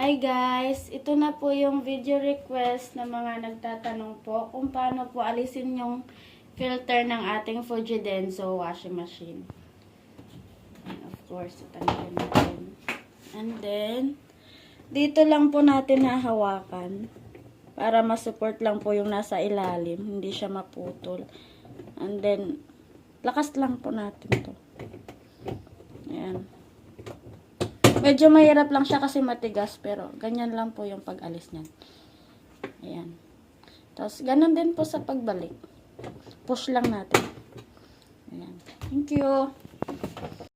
Hi guys, ito na po yung video request ng mga nagtatanong po kung paano po alisin yung filter ng ating Fujidenso washing machine. And of course, itanggalin natin. And then, dito lang po natin hahawakan para masupport lang po yung nasa ilalim, hindi siya maputol. And then, lakas lang po natin to. Ayan. Medyo mahirap lang siya kasi matigas, pero ganyan lang po yung pag-alis niyan. Ayan. Tapos, ganun din po sa pagbalik. Push lang natin. Ayan. Thank you.